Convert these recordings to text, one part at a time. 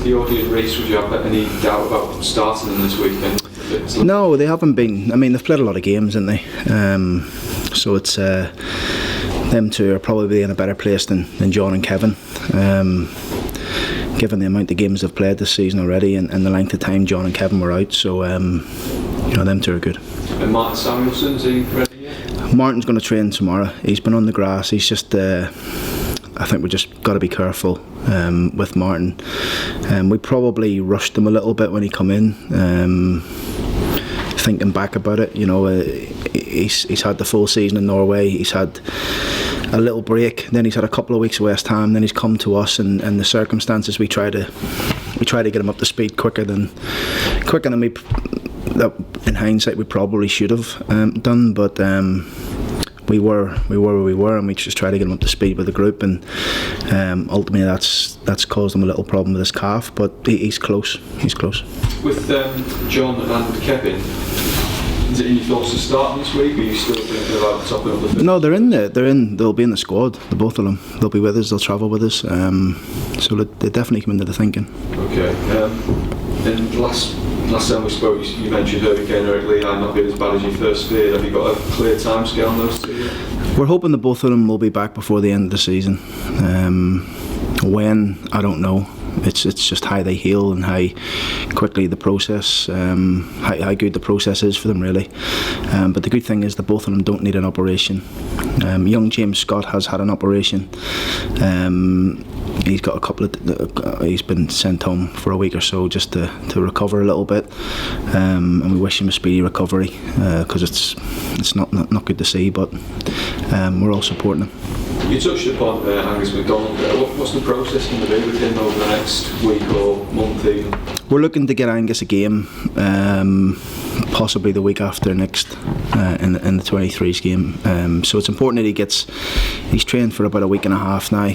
Theodie and Reece, would you have any doubt about starting them this weekend? No, they haven't been. I mean, they've played a lot of games, haven't they? So it's them two are probably in a better place than John and Kevin. Given the amount of games they've played this season already and the length of time John and Kevin were out, so them two are good. And Martin Samuelson's he ready yet? Martin's going to train tomorrow. He's been on the grass. He's just I think we just got to be careful with Martin. We probably rushed him a little bit when he come in. Thinking back about it, he's had the full season in Norway. He's had a little break, then he's had a couple of weeks at West Ham, then he's come to us, and the circumstances we try to get him up to speed quicker than we, that in hindsight we probably should have done, but we were where we were, and we just tried to get him up to speed with the group, and ultimately that's caused him a little problem with his calf, but he's close. With John and Kevin, is it in your thoughts to start this week, or are you still thinking about topping up the field? No, they'll be in the squad, the both of them. They'll be with us, they'll travel with us, so they definitely come into the thinking. Okay, and last time we spoke, you mentioned Hurricane Eric Lehi not being as bad as you first feared. Have you got a clear timescale on those two yet? We're hoping that both of them will be back before the end of the season. When, I don't know. It's just how they heal and how quickly the process, how good the process is for them, really. But the good thing is that both of them don't need an operation. Young James Scott has had an operation. He's got a couple of. He's been sent home for a week or so just to recover a little bit, and we wish him a speedy recovery because it's not good to see. But we're all supporting him. You touched upon Angus MacDonald there. What's the process going to be with him over the next week or month even? We're looking to get Angus a game, possibly the week after next in the 23s game. So it's important that he's trained for about a week and a half now.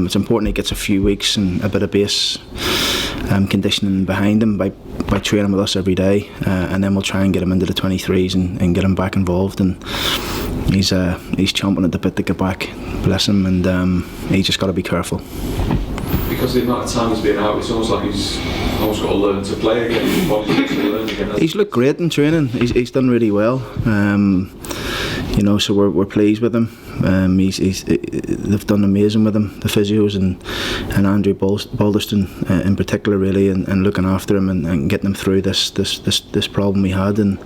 It's important he gets a few weeks and a bit of base conditioning behind him by training with us every day, and then we'll try and get him into the 23s and get him back involved. And he's chomping at the bit to get back, bless him, and he's just got to be careful. Because the amount of time he's been out, it's almost like he's almost got to learn to play again. His body's got to learn again. He's looked great in training. He's done really well. So we're pleased with him. They've done amazing with him, the physios and Andrew Balderston in particular, really, and looking after him and getting him through this problem we had. And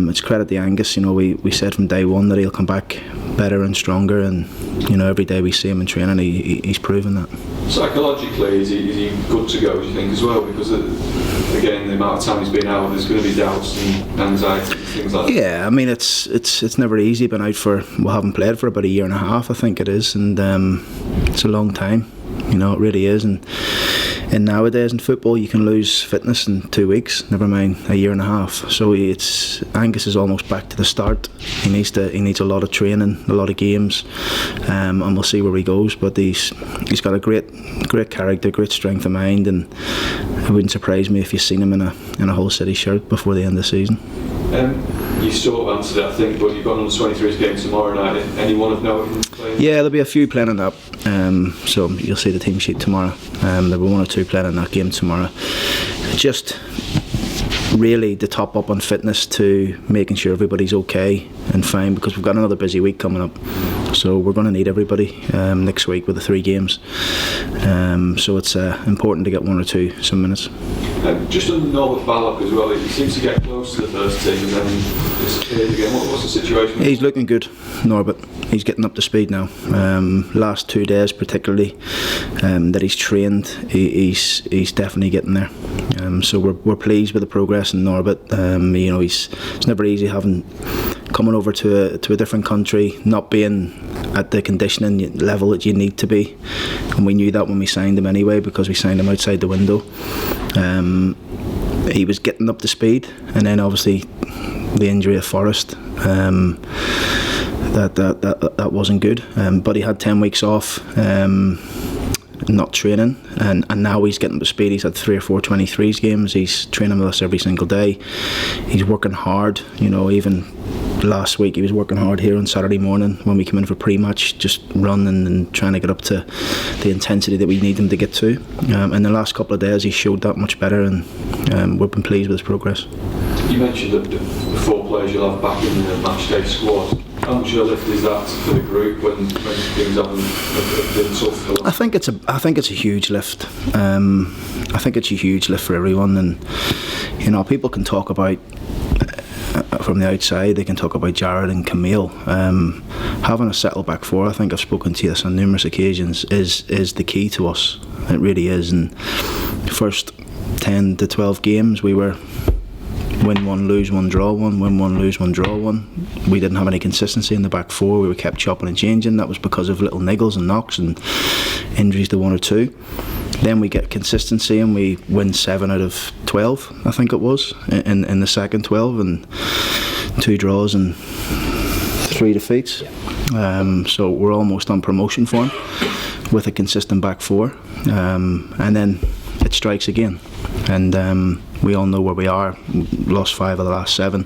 it's credit to Angus. We said from day one that he'll come back better and stronger, and every day we see him in training, he's proven that. Psychologically, is he good to go, do you think, as well? Because again, the amount of time he's been out, there's going to be doubts and anxiety and things like that. Yeah, I mean, it's never easy. Been out haven't played for about a year and a half, I think it is, and it's a long time. It really is. And nowadays in football, you can lose fitness in 2 weeks, never mind a year and a half. So Angus is almost back to the start. He needs a lot of training, a lot of games, and we'll see where he goes. But he's got a great character, great strength of mind, and it wouldn't surprise me if you've seen him in a Hull City shirt before the end of the season. You sort of answered it, I think, but you've got another 23s game tomorrow night. Anyone of note playing? Yeah, there'll be a few playing in that. So you'll see the team sheet tomorrow. There'll be one or two playing in that game tomorrow. Just really to top up on fitness, to making sure everybody's okay and fine, because we've got another busy week coming up. So we're going to need everybody next week with the 3 games. So it's important to get one or two some minutes. Just on Norbert Ballock as well, he seems to get close to the first team and then disappears again. What's the situation? He's looking good, Norbert. He's getting up to speed now. Last 2 days particularly that he's trained, he's definitely getting there. So we're pleased with the progress in Norbert. It's never easy coming over to a different country, not being at the conditioning level that you need to be, and we knew that when we signed him anyway, because we signed him outside the window. He was getting up to speed, and then obviously the injury of Forrest, that wasn't good, but he had 10 weeks off, not training, and now he's getting up to speed. He's had 3 or 4 23s games. He's training with us every single day. He's working hard, even last week he was working hard here on Saturday morning when we came in for pre-match, just running and trying to get up to the intensity that we need him to get to. In the last couple of days he showed that much better, and we've been pleased with his progress. You mentioned that the 4 players you'll have back in the match day squad. How much of a lift is that for the group when things haven't been tough? I think it's a huge lift. I think it's a huge lift for everyone, and people can talk about from the outside. They can talk about Jared and Camille. Having a settled back 4, I think I've spoken to this on numerous occasions, is the key to us. It really is. And first 10 to 12 games we were win 1, lose 1, draw 1, win 1, lose 1, draw 1. We didn't have any consistency in the back 4. We were kept chopping and changing. That was because of little niggles and knocks and injuries to 1 or 2. Then we get consistency and we win 7 out of 12, I think it was, in the second 12, and 2 draws and 3 defeats. So we're almost on promotion form with a consistent back 4, and then it strikes again, and we all know where we are. Lost 5 of the last 7,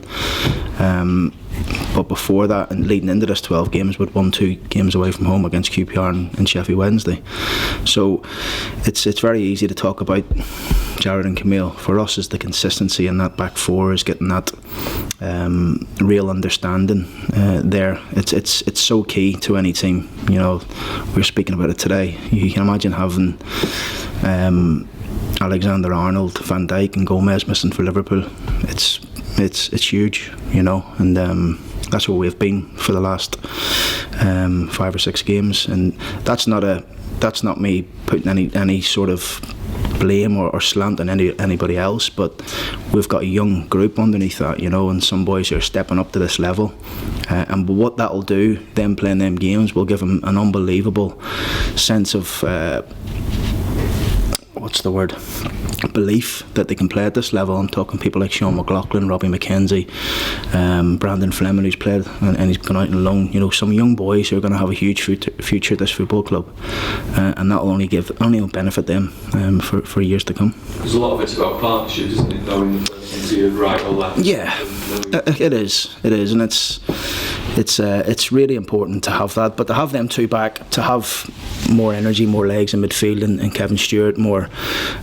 but before that and leading into this 12 games, we'd won 2 games away from home against QPR and Sheffield Wednesday. So it's very easy to talk about Jared and Camille. For us, is the consistency in that back 4, is getting that real understanding there. It's so key to any team. We're speaking about it today. You can imagine having Alexander-Arnold, Van Dijk and Gomez missing for Liverpool. It's huge, and that's where we've been for the last 5 or 6 games, and that's not me putting any sort of blame or slant on anybody else, but we've got a young group underneath that, and some boys are stepping up to this level, and what that'll do, them playing them games, will give them an unbelievable sense of belief that they can play at this level. I'm talking people like Sean McLaughlin, Robbie McKenzie, Brandon Fleming, who's played and he's gone out on loan. Some young boys who are going to have a huge future at this football club, and that will only benefit them for years to come. There's a lot of it's about partnerships, isn't it? Knowing into your right or left. Yeah, it is, and it's really important to have that, but to have them 2 back, to have more energy, more legs in midfield, and Kevin Stewart, more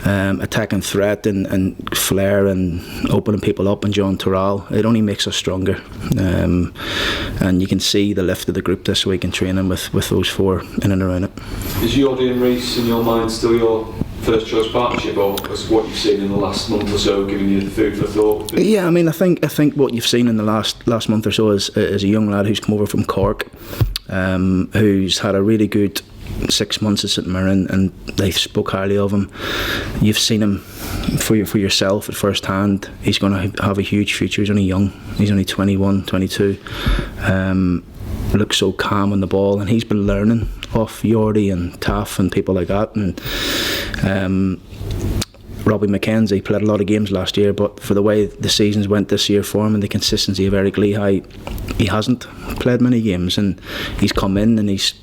attacking threat and flair and opening people up, and John Terrell, it only makes us stronger, and you can see the lift of the group this week in training with those 4 in and around it. Is Jordi and Reece in your mind still your first choice partnership, or has what you've seen in the last month or so given you food for thought? Yeah, I think what you've seen in the last month or so is a young lad who's come over from Cork, who's had a really good 6 months at St Mirren, and they spoke highly of him. You've seen him for yourself at first hand. He's going to have a huge future. He's only young. He's only 21, 22. Looks so calm on the ball, and he's been learning off Jordi and Taff and people like that. And Robbie McKenzie played a lot of games last year, but for the way the seasons went this year for him and the consistency of Eric Lehigh, he hasn't played many games, and he's come in and he's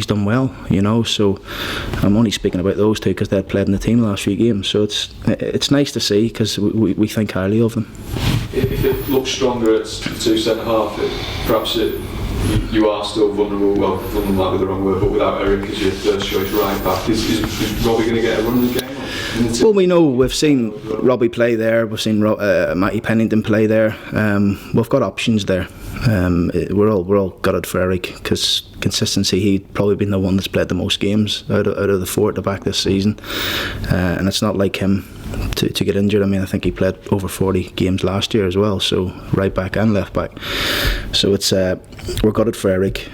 done well, so I'm only speaking about those 2 because they've played in the team the last few games, so it's nice to see, because we think highly of them. If it looks stronger at 2 centre-half, perhaps you are still vulnerable, vulnerable might be the wrong word, but without Eric as your first choice right back, is Robbie going to get a run in the game? Well, we know, we've seen Robbie play there, we've seen Matty Pennington play there, we've got options there. We're all gutted for Eric, because consistency, he'd probably been the one that's played the most games out of the 4 at the back this season, and it's not like him to get injured. I think he played over 40 games last year as well, so right back and left back, so it's we're gutted for Eric.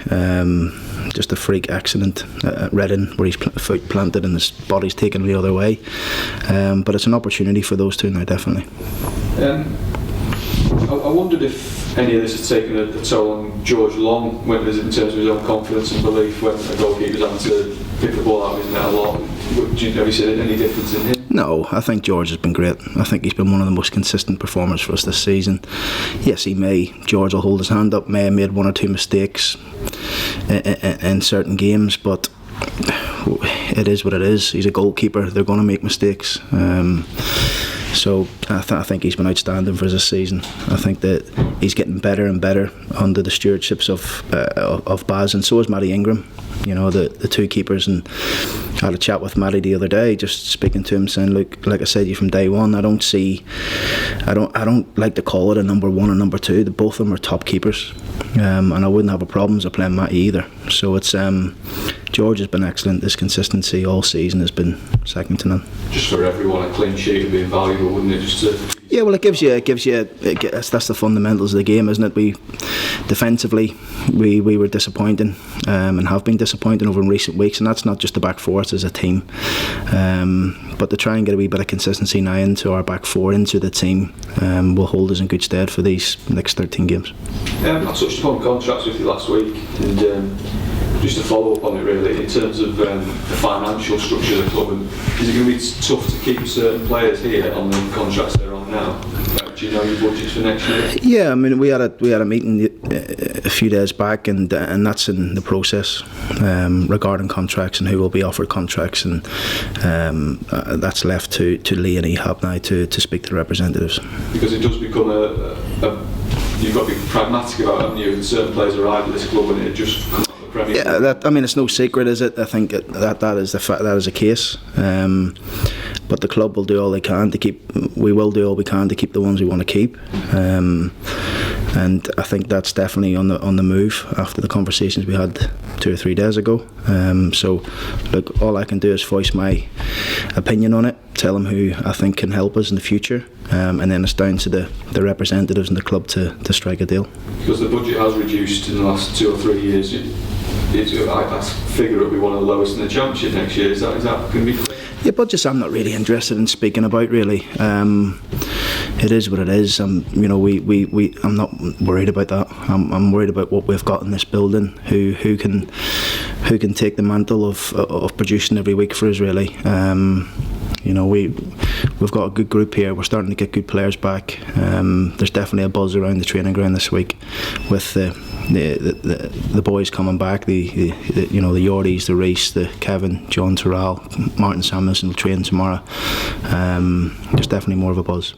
Just a freak accident at Reading where his foot planted and his body's taken the other way, but it's an opportunity for those 2 now, definitely. I wondered if any of this has taken a toll on George Long in terms of his own confidence and belief when a goalkeeper's having to pick the ball out of his net a lot. Have you seen any difference in him? No, I think George has been great. I think he's been one of the most consistent performers for us this season. Yes, George will hold his hand up, may have made 1 or 2 mistakes in certain games, but it is what it is. He's a goalkeeper, they're going to make mistakes. So I think he's been outstanding for us this season. I think that he's getting better and better under the stewardships of Baz, and so is Matty Ingram. You know, the two keepers. And I had a chat with Matty the other day, just speaking to him, saying, look, like I said to you from day one, I don't like to call it a number one and number two. Both of them are top keepers, and I wouldn't have a problem with playing Matty either. So it's George has been excellent. His consistency all season has been second to none. Just for everyone, a clean sheet would be invaluable, wouldn't it? Yeah, well, that's the fundamentals of the game, isn't it? We defensively we were disappointing, and have been disappointing over in recent weeks, and that's not just the back four, it's as a team. But to try and get a wee bit of consistency now into our back four, into the team, will hold us in good stead for these next 13 games. I touched upon contracts with you last week, and just to follow up on it really, in terms of the financial structure of the club, and is it going to be tough to keep certain players here on the contracts they're on now? Do you know your budgets for next year? Yeah, I mean we had a meeting a few days back, and that's in the process regarding contracts and who will be offered contracts, and that's left to Lee and Ehab now to speak to the representatives. Because it does become you've got to be pragmatic about it, haven't you? Certain players arrive at this club and it just comes out the Premier. Yeah, I mean it's no secret, is it? I think that is the fact, that is a case. But the club will do all they can to keep. We will do all we can to keep the ones we want to keep, and I think that's definitely on the move after the conversations we had 2 or 3 days ago. So, look, all I can do is voice my opinion on it, tell them who I think can help us in the future, and then it's down to the representatives in the club to strike a deal. Because the budget has reduced in the last 2 or 3 years. I figure it'll be one of the lowest in the Championship next year. Is that going to be clear? Yeah, budgets I'm not really interested in speaking about, really. It is what it is. I'm not worried about that. I'm worried about what we've got in this building. Who can take the mantle of producing every week for us, really. We've got a good group here. We're starting to get good players back. There's definitely a buzz around the training ground this week with the boys coming back. The Yordies, the Reese, the Kevin, John Terrell, Martin Samuelson will train tomorrow. There's definitely more of a buzz.